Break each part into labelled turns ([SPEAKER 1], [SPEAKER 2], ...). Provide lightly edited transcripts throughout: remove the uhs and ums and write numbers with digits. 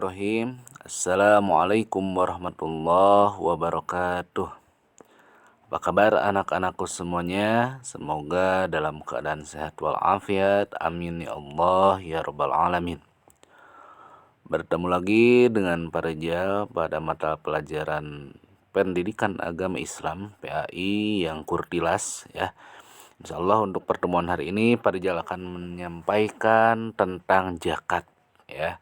[SPEAKER 1] Bismillahirrahmanirrahim. Assalamualaikum warahmatullahi wabarakatuh. Apa kabar anak-anakku semuanya? Semoga dalam keadaan sehat walafiat. Amin ya Allah ya rabbal alamin. Bertemu lagi dengan Pak Reja pada mata pelajaran Pendidikan Agama Islam PAI yang kurtilas ya. Insyaallah untuk pertemuan hari ini Pak Rijal akan menyampaikan tentang zakat ya.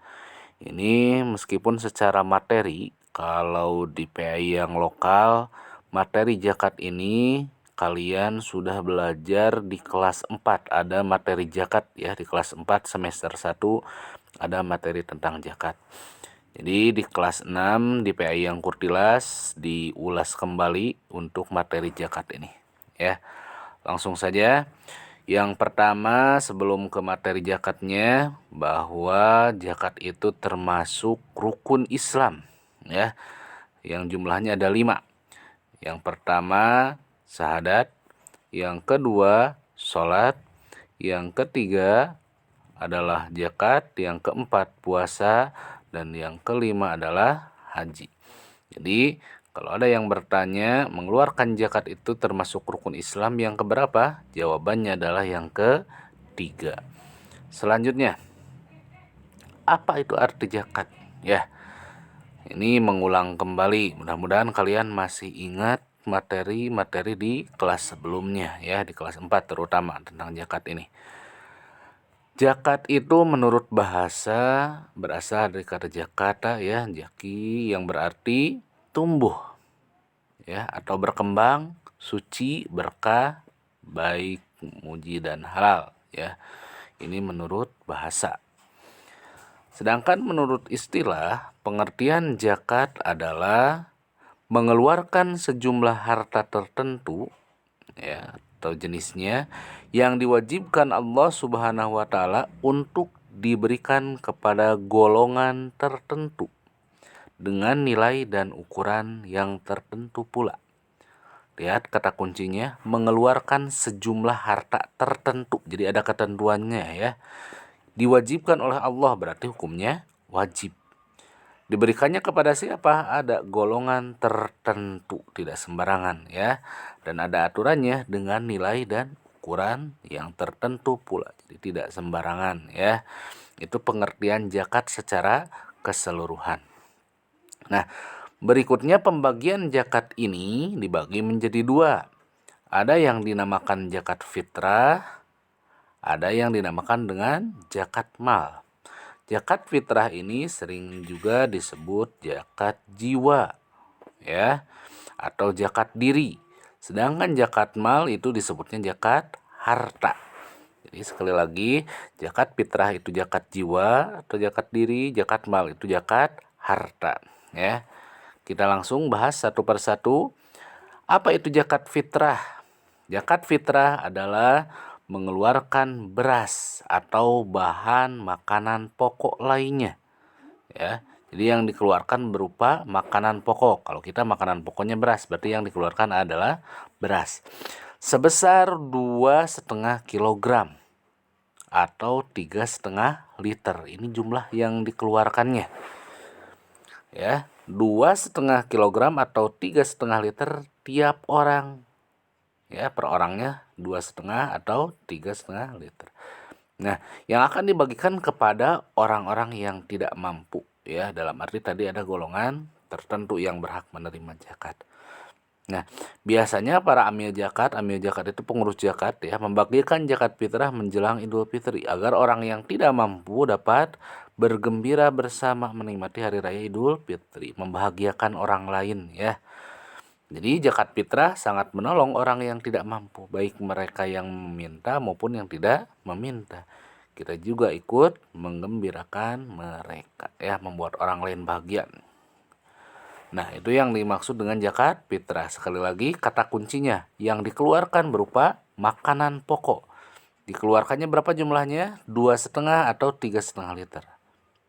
[SPEAKER 1] Ini meskipun secara materi kalau di PAI yang lokal materi zakat ini kalian sudah belajar di kelas 4, ada materi zakat ya di kelas 4 semester 1 ada materi tentang zakat. Jadi di kelas 6 di PAI yang kurtilas diulas kembali untuk materi zakat ini ya. Langsung saja. Yang pertama sebelum ke materi zakatnya, bahwa zakat itu termasuk rukun Islam ya, yang jumlahnya ada 5. Yang pertama syahadat, yang kedua sholat, yang ketiga adalah zakat, yang keempat puasa, dan yang kelima adalah haji. Jadi kalau ada yang bertanya, mengeluarkan zakat itu termasuk rukun Islam yang keberapa? Jawabannya adalah yang ketiga. Selanjutnya, apa itu arti zakat? Ya, ini mengulang kembali. Mudah-mudahan kalian masih ingat materi-materi di kelas sebelumnya ya, di kelas 4 terutama tentang zakat ini. Zakat itu menurut bahasa berasal dari kata zakata ya, jaki yang berarti tumbuh ya atau berkembang, suci, berkah, baik, muji dan halal ya. Ini menurut bahasa. Sedangkan menurut istilah, pengertian zakat adalah mengeluarkan sejumlah harta tertentu ya atau jenisnya yang diwajibkan Allah Subhanahu wa taala untuk diberikan kepada golongan tertentu dengan nilai dan ukuran yang tertentu pula. Lihat kata kuncinya, mengeluarkan sejumlah harta tertentu. Jadi ada ketentuannya ya. Diwajibkan oleh Allah berarti hukumnya wajib. Diberikannya kepada siapa? Ada golongan tertentu, tidak sembarangan ya. Dan ada aturannya dengan nilai dan ukuran yang tertentu pula. Jadi tidak sembarangan ya. Itu pengertian zakat secara keseluruhan. Nah, berikutnya pembagian zakat ini dibagi menjadi 2. Ada yang dinamakan zakat fitrah, ada yang dinamakan dengan zakat mal. Zakat fitrah ini sering juga disebut zakat jiwa ya atau zakat diri. Sedangkan zakat mal itu disebutnya zakat harta. Jadi sekali lagi, zakat fitrah itu zakat jiwa atau zakat diri, zakat mal itu zakat harta ya. Kita langsung bahas satu persatu. Apa itu zakat fitrah? Zakat fitrah adalah mengeluarkan beras atau bahan makanan pokok lainnya. Ya. Jadi yang dikeluarkan berupa makanan pokok. Kalau kita makanan pokoknya beras, berarti yang dikeluarkan adalah beras. Sebesar 2,5 kilogram atau 3,5 liter. Ini jumlah yang dikeluarkannya. Ya, 2,5 kilogram atau 3,5 liter tiap orang. Ya, per orangnya 2,5 atau 3,5 liter. Nah, yang akan dibagikan kepada orang-orang yang tidak mampu ya, dalam arti tadi ada golongan tertentu yang berhak menerima zakat. Nah, biasanya para amil zakat itu pengurus zakat ya, membagikan zakat fitrah menjelang Idul Fitri agar orang yang tidak mampu dapat bergembira bersama menikmati hari raya Idul Fitri, membahagiakan orang lain ya. Jadi zakat fitrah sangat menolong orang yang tidak mampu, baik mereka yang meminta maupun yang tidak meminta. Kita juga ikut menggembirakan mereka ya, membuat orang lain bahagia. Nah, itu yang dimaksud dengan zakat fitrah. Sekali lagi kata kuncinya, yang dikeluarkan berupa makanan pokok. Dikeluarkannya berapa jumlahnya? 2,5 atau 3,5 liter.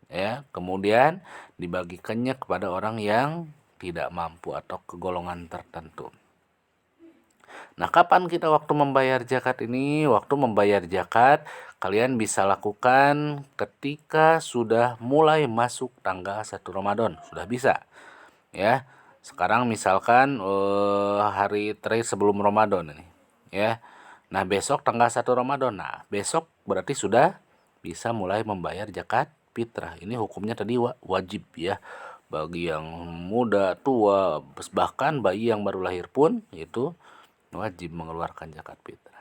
[SPEAKER 1] Ya, kemudian dibagikannya kepada orang yang tidak mampu atau kegolongan tertentu. Nah, kapan kita waktu membayar zakat ini? Waktu membayar zakat kalian bisa lakukan ketika sudah mulai masuk tanggal 1 Ramadan, sudah bisa ya. Sekarang misalkan hari terakhir sebelum Ramadan ini ya. Nah, besok tanggal 1 Ramadan. Nah, besok berarti sudah bisa mulai membayar zakat fitrah. Ini hukumnya tadi wajib ya. Bagi yang muda, tua, bahkan bayi yang baru lahir pun itu wajib mengeluarkan zakat fitrah.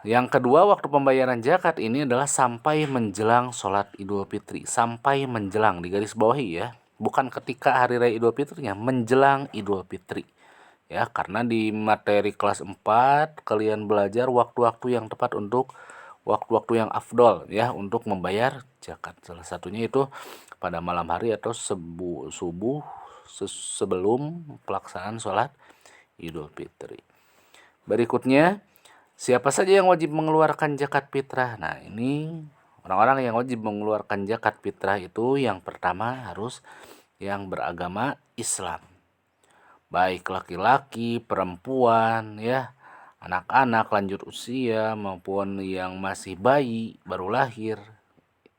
[SPEAKER 1] Yang kedua, waktu pembayaran zakat ini adalah sampai menjelang sholat Idul Fitri. Sampai menjelang, di garis bawahi ya. Bukan ketika hari raya Idul Fitrinya, menjelang Idul Fitri. Ya, karena di materi kelas 4 kalian belajar waktu-waktu yang tepat untuk waktu-waktu yang afdol ya untuk membayar zakat. Salah satunya itu pada malam hari atau subuh sebelum pelaksanaan sholat Idul Fitri. Berikutnya, siapa saja yang wajib mengeluarkan zakat fitrah? Nah, ini orang-orang yang wajib mengeluarkan zakat fitrah itu yang pertama harus yang beragama Islam. Baik laki-laki, perempuan, ya, anak-anak lanjut usia maupun yang masih bayi baru lahir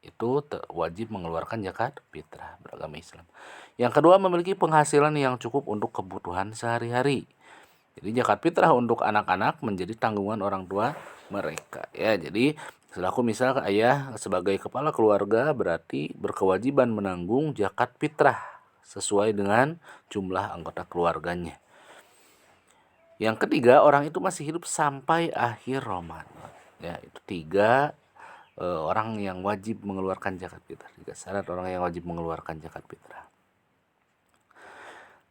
[SPEAKER 1] itu wajib mengeluarkan zakat fitrah beragama Islam. Yang kedua, memiliki penghasilan yang cukup untuk kebutuhan sehari-hari. Jadi zakat fitrah untuk anak-anak menjadi tanggungan orang tua mereka ya. Jadi selaku misal ayah sebagai kepala keluarga berarti berkewajiban menanggung zakat fitrah sesuai dengan jumlah anggota keluarganya. Yang ketiga, orang itu masih hidup sampai akhir Ramadan. Ya, itu 3 orang yang wajib mengeluarkan zakat fitrah. 3 syarat orang yang wajib mengeluarkan zakat fitrah.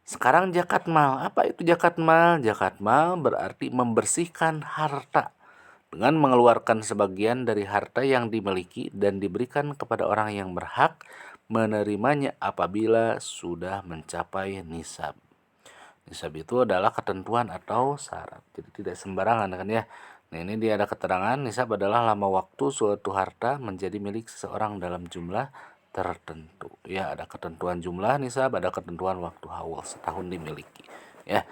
[SPEAKER 1] Sekarang zakat mal. Apa itu zakat mal? Zakat mal berarti membersihkan harta dengan mengeluarkan sebagian dari harta yang dimiliki dan diberikan kepada orang yang berhak menerimanya apabila sudah mencapai nisab. Nisab itu adalah ketentuan atau syarat. Jadi tidak sembarangan kan ya. Nah, ini dia ada keterangan nisab adalah lama waktu suatu harta menjadi milik seseorang dalam jumlah tertentu. Ya, ada ketentuan jumlah nisab, ada ketentuan waktu haul setahun dimiliki. Ya.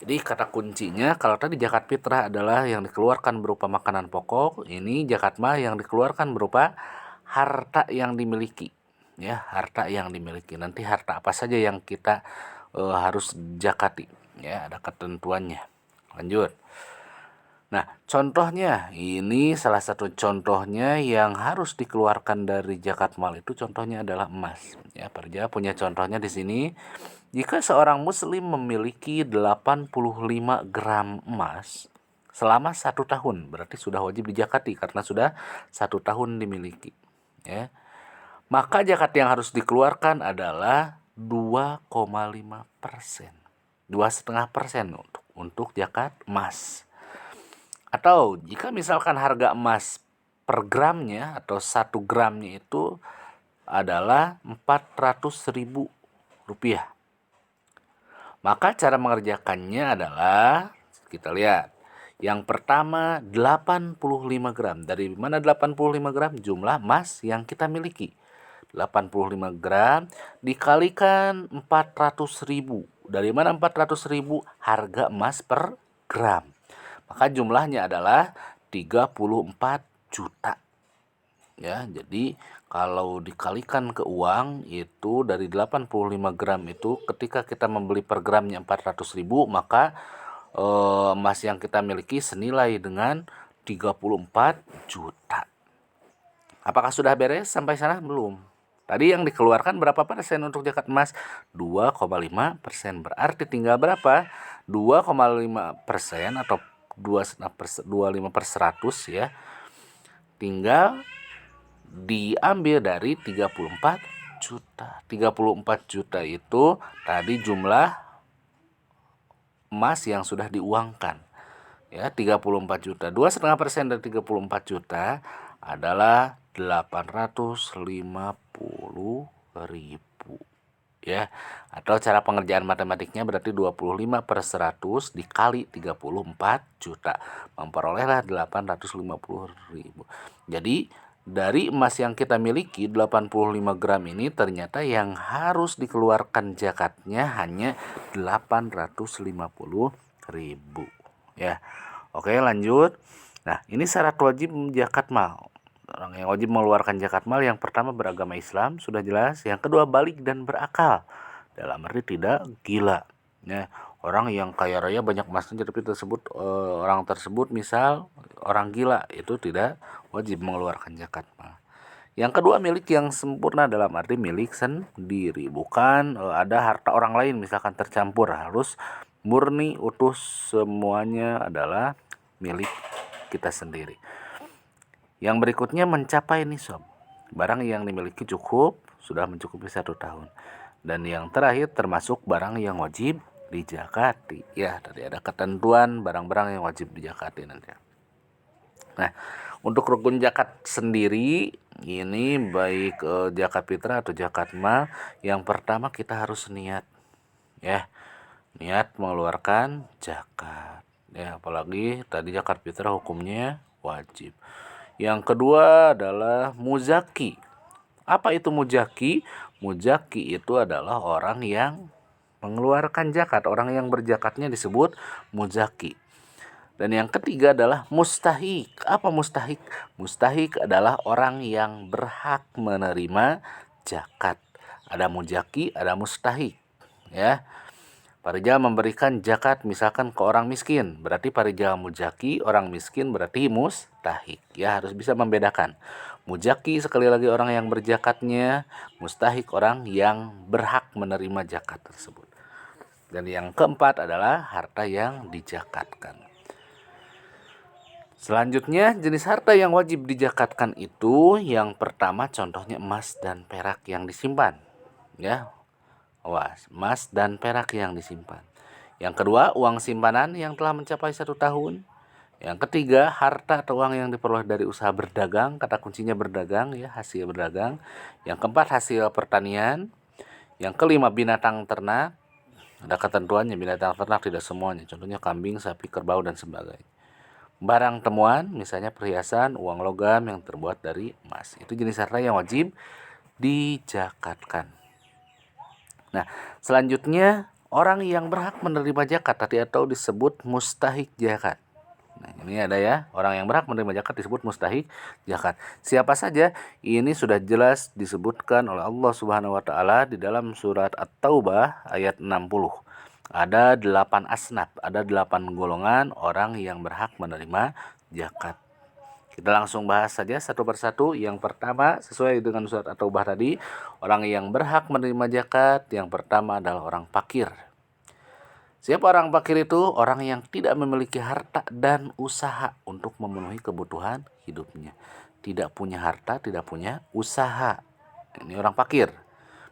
[SPEAKER 1] Jadi kata kuncinya kalau tadi zakat fitrah adalah yang dikeluarkan berupa makanan pokok, ini zakat mal yang dikeluarkan berupa harta yang dimiliki. Ya, harta yang dimiliki. Nanti harta apa saja yang kita harus zakati. Ya, ada ketentuannya. Lanjut. Nah, contohnya ini salah satu contohnya yang harus dikeluarkan dari zakat mal itu contohnya adalah emas. Ya, Parja punya contohnya di sini. Jika seorang muslim memiliki 85 gram emas selama 1 tahun, berarti sudah wajib dizakati karena sudah 1 tahun dimiliki. Ya. Maka zakat yang harus dikeluarkan adalah 2,5%. 2,5% untuk zakat emas. Atau jika misalkan harga emas per gramnya atau 1 gramnya itu adalah 400.000 rupiah. Maka cara mengerjakannya adalah kita lihat. Yang pertama 85 gram. Dari mana 85 gram? Jumlah emas yang kita miliki. 85 gram dikalikan 400.000. Dari mana 400.000? Harga emas per gram. Maka jumlahnya adalah 34 juta. Ya, jadi kalau dikalikan ke uang itu dari 85 gram itu ketika kita membeli per gramnya 400.000 maka emas yang kita miliki senilai dengan 34 juta. Apakah sudah beres sampai sana? Belum. Tadi yang dikeluarkan berapa persen untuk zakat emas? 2,5%. Berarti tinggal berapa? 2,5% atau 25% ya. Tinggal diambil dari 34 juta. 34 juta itu tadi jumlah emas yang sudah diuangkan. Ya, 34 juta. 2,5% dari 34 juta adalah 850.000. Ya, atau cara pengerjaan matematiknya berarti 25/100 dikali 34 juta. Memperolehlah 850.000. Jadi dari emas yang kita miliki 85 gram ini ternyata yang harus dikeluarkan zakatnya hanya 850.000. Ya. Oke, lanjut. Nah, ini syarat wajib zakat mal. Orang yang wajib mengeluarkan zakat mal yang pertama beragama Islam, sudah jelas. Yang kedua balik dan berakal. Dalam arti tidak gila. Ya, orang yang kaya raya banyak emasnya tapi orang tersebut misal orang gila, itu tidak wajib mengeluarkan zakat mal. Yang kedua milik yang sempurna dalam arti milik sendiri, bukan ada harta orang lain misalkan tercampur, harus murni utuh semuanya adalah milik kita sendiri. Yang berikutnya mencapai nisab. Barang yang dimiliki cukup, sudah mencukupi 1 tahun. Dan yang terakhir termasuk barang yang wajib dijakati. Ya, tadi ada ketentuan barang-barang yang wajib dijakati nanti. Nah, untuk rukun zakat sendiri ini baik zakat fitrah atau zakat mal, yang pertama kita harus niat. Ya, niat mengeluarkan zakat. Ya, apalagi tadi zakat fitrah hukumnya wajib. Yang kedua adalah muzaki. Apa itu muzaki? Muzaki itu adalah orang yang mengeluarkan zakat. Orang yang berzakatnya disebut muzaki. Dan yang ketiga adalah mustahik. Apa mustahik? Mustahik adalah orang yang berhak menerima zakat. Ada muzaki, ada mustahik. Ya. Parijal memberikan zakat misalkan ke orang miskin, berarti parijal muzaki, orang miskin berarti mustahik. Ya, harus bisa membedakan. Muzaki sekali lagi orang yang berzakatnya, mustahik orang yang berhak menerima zakat tersebut. Dan yang keempat adalah harta yang dizakatkan. Selanjutnya jenis harta yang wajib dizakatkan itu yang pertama contohnya emas dan perak yang disimpan. Ya, emas dan perak yang disimpan. Yang kedua, uang simpanan yang telah mencapai 1 tahun. Yang ketiga, harta atau uang yang diperoleh dari usaha berdagang, kata kuncinya berdagang ya, hasil berdagang. Yang keempat, hasil pertanian. Yang kelima, binatang ternak. Ada ketentuannya, binatang ternak tidak semuanya. Contohnya kambing, sapi, kerbau dan sebagainya. Barang temuan, misalnya perhiasan, uang logam yang terbuat dari emas. Itu jenis harta yang wajib dizakatkan. Nah, selanjutnya orang yang berhak menerima zakat tadi atau disebut mustahik zakat. Nah, ini ada ya, orang yang berhak menerima zakat disebut mustahik zakat. Siapa saja? Ini sudah jelas disebutkan oleh Allah Subhanahu wa taala di dalam surat At-Taubah ayat 60. Ada 8 asnaf, ada 8 golongan orang yang berhak menerima zakat. Kita langsung bahas saja satu persatu. Yang pertama, sesuai dengan surat At-Taubah tadi, orang yang berhak menerima zakat, yang pertama adalah orang fakir. Siapa orang fakir itu? Orang yang tidak memiliki harta dan usaha untuk memenuhi kebutuhan hidupnya. Tidak punya harta, tidak punya usaha. Ini orang fakir,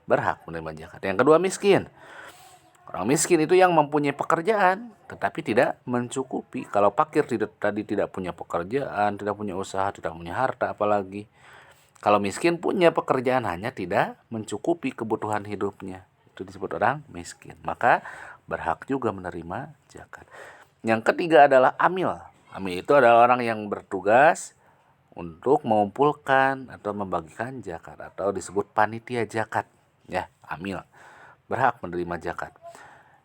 [SPEAKER 1] berhak menerima zakat. Yang kedua, miskin. Orang miskin itu yang mempunyai pekerjaan tetapi tidak mencukupi. Kalau fakir tadi tidak punya pekerjaan, tidak punya usaha, tidak punya harta apalagi. Kalau miskin punya pekerjaan hanya tidak mencukupi kebutuhan hidupnya. Itu disebut orang miskin. Maka berhak juga menerima zakat. Yang ketiga adalah amil. Amil itu adalah orang yang bertugas untuk mengumpulkan atau membagikan zakat atau disebut panitia zakat. Ya, amil. Berhak menerima zakat.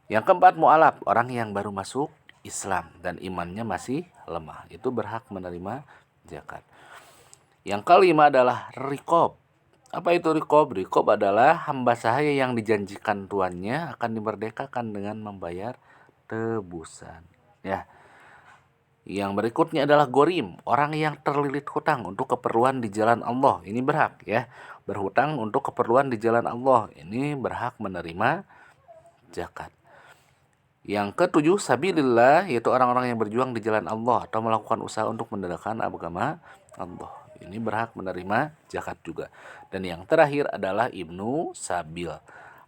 [SPEAKER 1] Yang keempat, mu'alaf, orang yang baru masuk Islam dan imannya masih lemah. Itu berhak menerima zakat. Yang kelima adalah riqab. Apa itu riqab? Riqab adalah hamba sahaya yang dijanjikan tuannya akan dimerdekakan dengan membayar tebusan. Ya. Yang berikutnya adalah gorim, orang yang terlilit hutang untuk keperluan di jalan Allah. Ini berhak ya. Berhutang untuk keperluan di jalan Allah. Ini berhak menerima zakat. Yang ketujuh, sabilillah, yaitu orang-orang yang berjuang di jalan Allah atau melakukan usaha untuk menegakkan agama Allah. Ini berhak menerima zakat juga. Dan yang terakhir adalah ibnu sabil.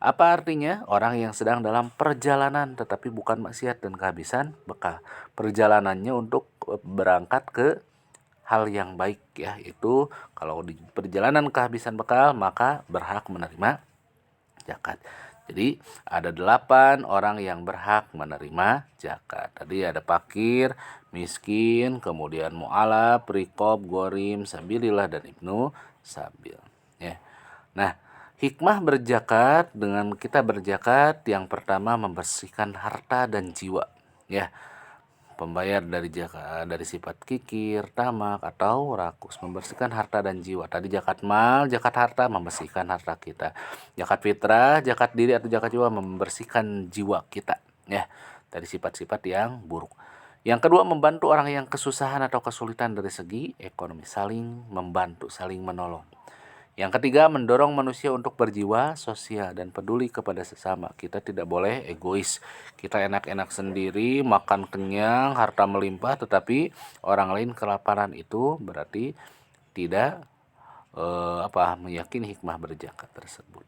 [SPEAKER 1] Apa artinya? Orang yang sedang dalam perjalanan tetapi bukan maksiat dan kehabisan bekal. Perjalanannya untuk berangkat ke hal yang baik ya. Itu kalau di perjalanan kehabisan bekal maka berhak menerima zakat. Jadi ada 8 orang yang berhak menerima zakat. Tadi ada fakir, miskin, kemudian mu'alaf, riqab, gorim, sabilillah, dan ibnu sabil. Ya. Nah, hikmah berzakat, dengan kita berzakat yang pertama membersihkan harta dan jiwa. Ya. pembayar dari sifat kikir, tamak, atau rakus, membersihkan harta dan jiwa. Tadi zakat mal, zakat harta, membersihkan harta kita. Zakat fitrah, zakat diri atau zakat jiwa, membersihkan jiwa kita, ya, dari sifat-sifat yang buruk. Yang kedua, membantu orang yang kesusahan atau kesulitan dari segi ekonomi, saling membantu, saling menolong. Yang ketiga, mendorong manusia untuk berjiwa sosial dan peduli kepada sesama. Kita tidak boleh egois. Kita enak-enak sendiri, makan kenyang, harta melimpah, tetapi orang lain kelaparan, itu berarti tidak meyakini hikmah berzakat tersebut.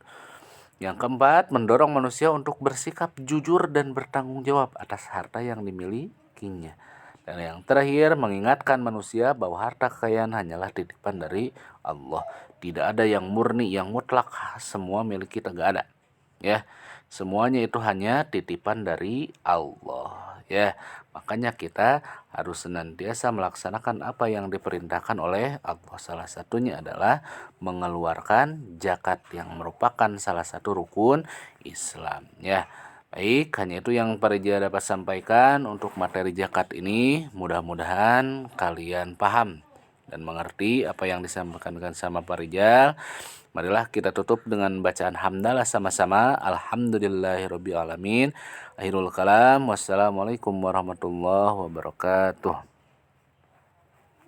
[SPEAKER 1] Yang keempat, mendorong manusia untuk bersikap jujur dan bertanggung jawab atas harta yang dimilikinya. Dan yang terakhir, mengingatkan manusia bahwa harta kekayaan hanyalah titipan dari Allah. Tidak ada yang murni, yang mutlak, semua milik kita, gak ada. Ya, semuanya itu hanya titipan dari Allah. Ya, makanya kita harus senantiasa melaksanakan apa yang diperintahkan oleh Allah. Salah satunya adalah mengeluarkan zakat yang merupakan salah satu rukun Islam. Ya. Baik, hanya itu yang Parija dapat sampaikan untuk materi zakat ini. Mudah-mudahan kalian paham dan mengerti apa yang disampaikan sama Parija. Marilah kita tutup dengan bacaan hamdalah sama-sama. Alhamdulillahirabbil alamin. Akhirul kalam. Wassalamualaikum warahmatullahi wabarakatuh.